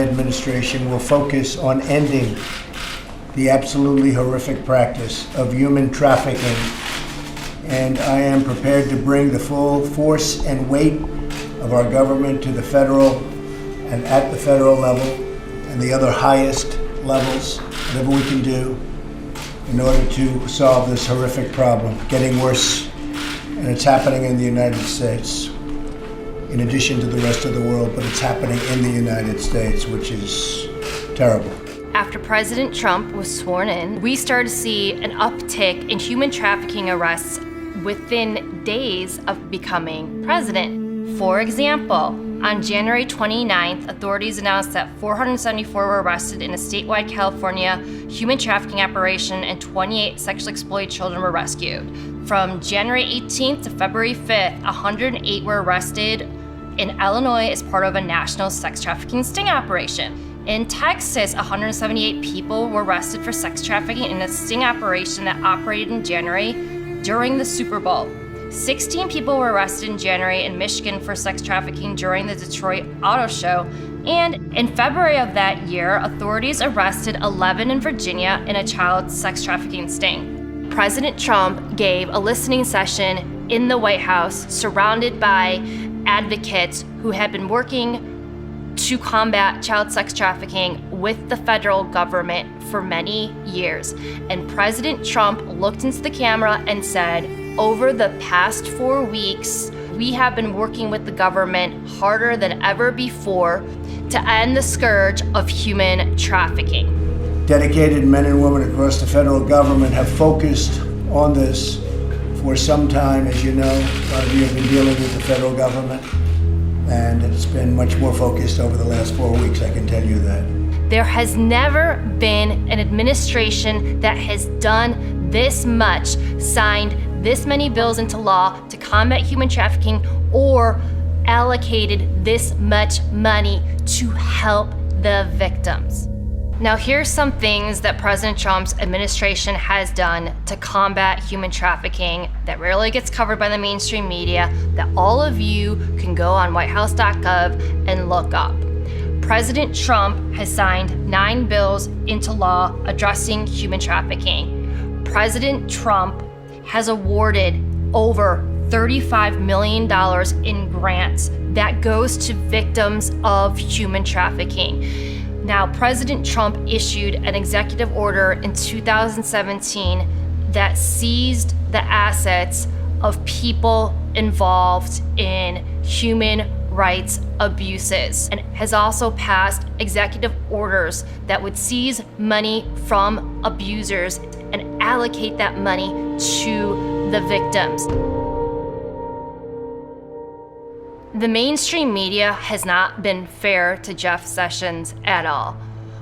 administration will focus on ending the absolutely horrific practice of human trafficking, and I am prepared to bring the full force and weight of our government to the federal and at the federal level and the other highest levels, whatever we can do in order to solve this horrific problem, getting worse, and it's happening in the United States, in addition to the rest of the world, but it's happening in the United States, which is terrible. After President Trump was sworn in, we started to see an uptick in human trafficking arrests within days of becoming president. For example, on January 29th, authorities announced that 474 were arrested in a statewide California human trafficking operation and 28 sexually exploited children were rescued. From January 18th to February 5th, 108 were arrested in Illinois as part of a national sex trafficking sting operation. In Texas, 178 people were arrested for sex trafficking in a sting operation that operated in January during the Super Bowl. 16 people were arrested in January in Michigan for sex trafficking during the Detroit Auto Show. And in February of that year, authorities arrested 11 in Virginia in a child sex trafficking sting. President Trump gave a listening session in the White House surrounded by advocates who had been working to combat child sex trafficking with the federal government for many years. And President Trump looked into the camera and said, over the past 4 weeks, we have been working with the government harder than ever before to end the scourge of human trafficking. Dedicated men and women across the federal government have focused on this for some time. As you know, a lot of you have been dealing with the federal government, and it's been much more focused over the last 4 weeks, I can tell you that. There has never been an administration that has done this much, signed this many bills into law to combat human trafficking, or allocated this much money to help the victims. Now, here's some things that President Trump's administration has done to combat human trafficking that rarely gets covered by the mainstream media, that all of you can go on whitehouse.gov and look up. President Trump has signed 9 bills into law addressing human trafficking. President Trump has awarded over $35 million in grants that goes to victims of human trafficking. Now, President Trump issued an executive order in 2017 that seized the assets of people involved in human rights abuses, and has also passed executive orders that would seize money from abusers and allocate that money to the victims. The mainstream media has not been fair to Jeff Sessions at all.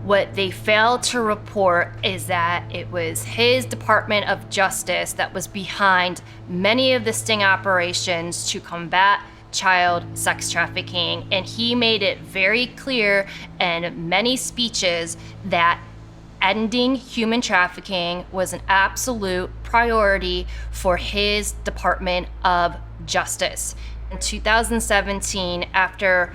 What they failed to report is that it was his Department of Justice that was behind many of the sting operations to combat child sex trafficking, and he made it very clear in many speeches that ending human trafficking was an absolute priority for his Department of Justice. In 2017, after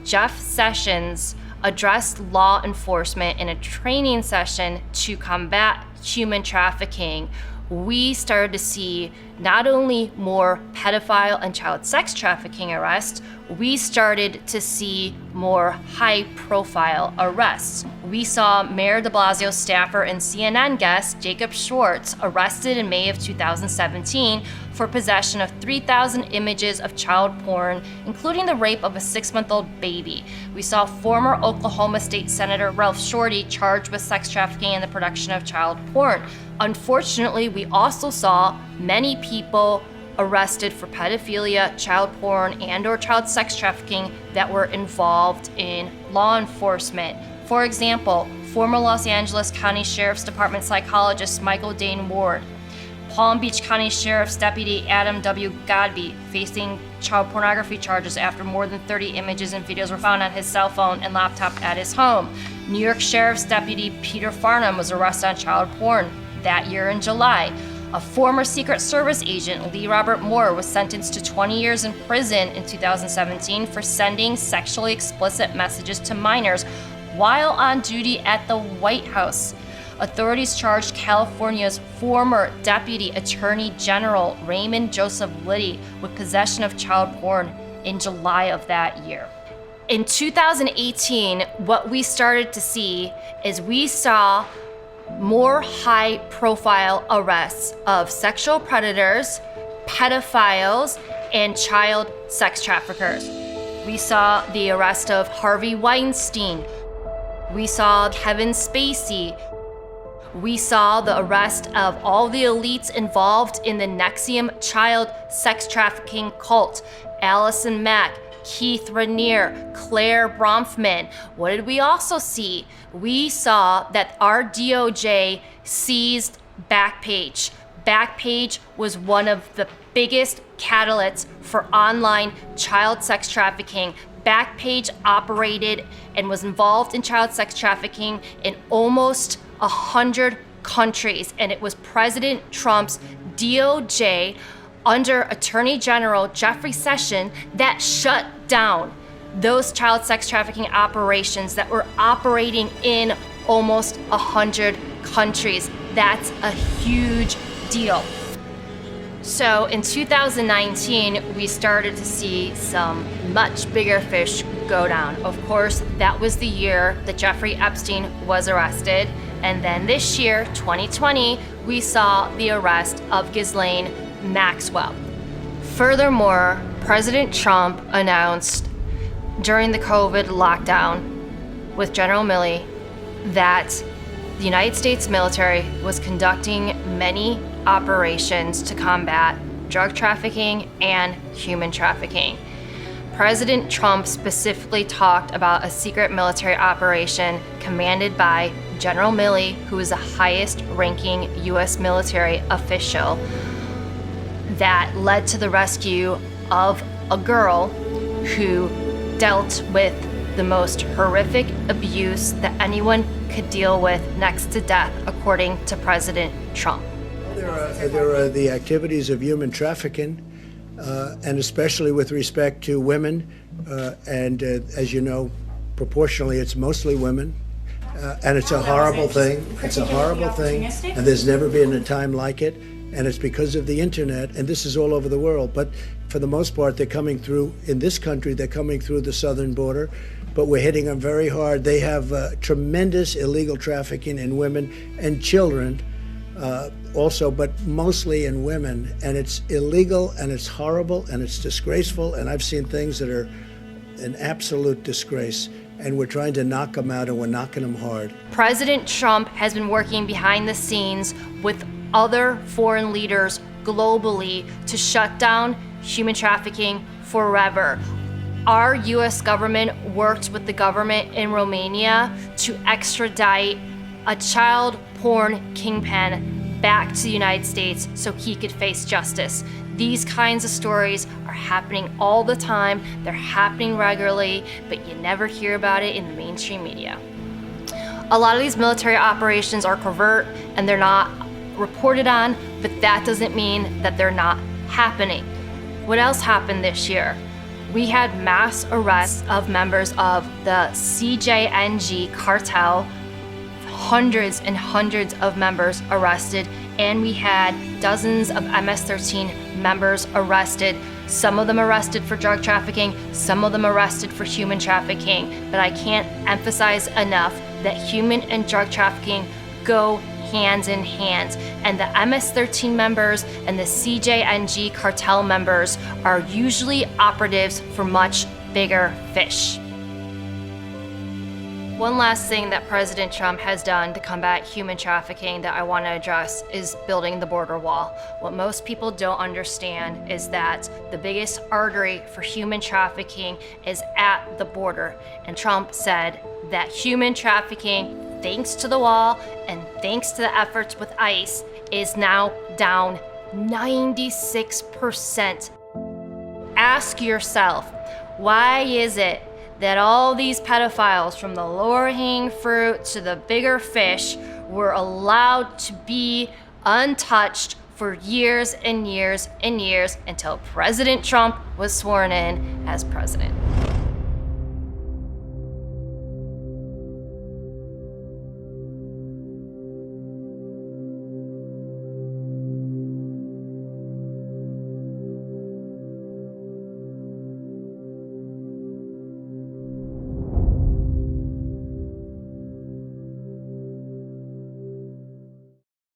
Jeff Sessions addressed law enforcement in a training session to combat human trafficking, we started to see not only more pedophile and child sex trafficking arrests, we started to see more high-profile arrests. We saw Mayor de Blasio staffer and CNN guest Jacob Schwartz arrested in May of 2017 for possession of 3,000 images of child porn, including the rape of a 6-month-old baby. We saw former Oklahoma State Senator Ralph Shorty charged with sex trafficking and the production of child porn. Unfortunately, we also saw many people arrested for pedophilia, child porn, and/or child sex trafficking that were involved in law enforcement. For example, former Los Angeles County Sheriff's Department psychologist Michael Dane Ward, Palm Beach County Sheriff's Deputy Adam W. Godby facing child pornography charges after more than 30 images and videos were found on his cell phone and laptop at his home. New York Sheriff's Deputy Peter Farnham was arrested on child porn that year in July. A former Secret Service agent, Lee Robert Moore, was sentenced to 20 years in prison in 2017 for sending sexually explicit messages to minors, while on duty at the White House. Authorities charged California's former Deputy Attorney General Raymond Joseph Liddy with possession of child porn in July of that year. In 2018, what we started to see is we saw more high-profile arrests of sexual predators, pedophiles, and child sex traffickers. We saw the arrest of Harvey Weinstein. We saw Kevin Spacey. We saw the arrest of all the elites involved in the NXIVM child sex trafficking cult. Allison Mack, Keith Raniere, Claire Bronfman. What did we also see? We saw that our DOJ seized Backpage. Backpage was one of the biggest catalysts for online child sex trafficking. Backpage operated and was involved in child sex trafficking in almost 100 countries, and it was President Trump's DOJ under Attorney General Jeffrey Sessions that shut down those child sex trafficking operations that were operating in almost 100 countries. That's a huge deal. So in 2019, we started to see some much bigger fish go down. Of course, that was the year that Jeffrey Epstein was arrested. And then this year, 2020, we saw the arrest of Ghislaine Maxwell. Furthermore, President Trump announced during the COVID lockdown with General Milley that the United States military was conducting many operations to combat drug trafficking and human trafficking. President Trump specifically talked about a secret military operation commanded by General Milley, who is the highest ranking U.S. military official, that led to the rescue of a girl who dealt with the most horrific abuse that anyone could deal with, next to death, according to President Trump. There are the activities of human trafficking, and especially with respect to women, and as you know, proportionally, it's mostly women. And it's a horrible thing. It's a horrible thing, and there's never been a time like it. And it's because of the internet, and this is all over the world. But for the most part, they're coming through, in this country, they're coming through the southern border, but we're hitting them very hard. They have tremendous illegal trafficking in women and children also, but mostly in women. And it's illegal, and it's horrible, and it's disgraceful, and I've seen things that are an absolute disgrace. And we're trying to knock them out, and we're knocking them hard. President Trump has been working behind the scenes with other foreign leaders globally to shut down human trafficking forever. Our U.S. government worked with the government in Romania to extradite a child porn kingpin back to the United States so he could face justice. These kinds of stories are happening all the time. They're happening regularly, but you never hear about it in the mainstream media. A lot of these military operations are covert and they're not reported on, but that doesn't mean that they're not happening. What else happened this year? We had mass arrests of members of the CJNG cartel, hundreds and hundreds of members arrested, and we had dozens of MS-13 members arrested, some of them arrested for drug trafficking, some of them arrested for human trafficking. But I can't emphasize enough that human and drug trafficking go hands in hand, and the MS-13 members and the CJNG cartel members are usually operatives for much bigger fish. One last thing that President Trump has done to combat human trafficking that I want to address is building the border wall. What most people don't understand is that the biggest artery for human trafficking is at the border. And Trump said that human trafficking, thanks to the wall and thanks to the efforts with ICE, is now down 96%. Ask yourself, why is it that all these pedophiles, from the lower hanging fruit to the bigger fish, were allowed to be untouched for years and years and years until President Trump was sworn in as president?